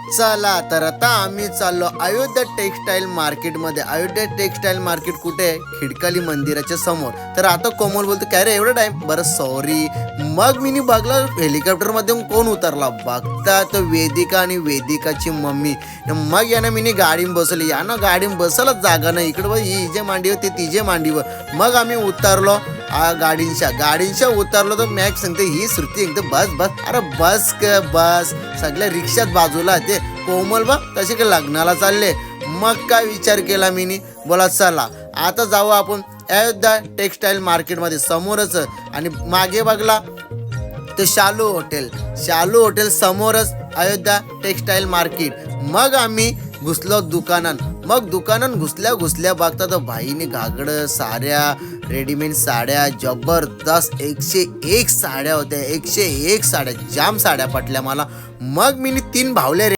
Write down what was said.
चला तर आता आम्ही चाललो अयोध्या टेक्सटाईल मार्केटमध्ये. अयोध्या टेक्सटाईल मार्केट कुठे आहे? खिडकाली मंदिराच्या समोर. तर आता कोमल बोलतो काय रे एवढं टाइम? बरं सॉरी. मग मी बघलं हेलिकॉप्टर मध्ये कोण उतरला बघता तर वेदिका आणि वेदिकाची मम्मी. मग यानं मी गाडी बसवली. यानं गाडी बसलच जागा नाही. इकडं बघ ही जे मांडीवर ते तिजे मांडीवर. मग आम्ही उतरलो गाडींच्या उतरलो तर मॅक सांगते ही श्रुती एकदम बस बस. अरे बस बस सगळ्या रिक्षात बाजूला ते कोमल बघ तसे काय लग्नाला चालले. मग काय विचार केला मी बोला चला आता जाऊ आपण अयोध्या टेक्सटाईल मार्केटमध्ये समोरच. आणि मागे बघला ते शालू हॉटेल समोरच अयोध्या टेक्सटाईल मार्केट. मग आम्ही घुसलो दुकानात. मग दुकानात घुसल्या बघता तर भाईने घागडं साड्या रेडीमेड साड्या जबरदस्त 101 साड्या होत्या. 101 साड्या जाम साड्या पटल्या मला. मग मी 3 भावल्या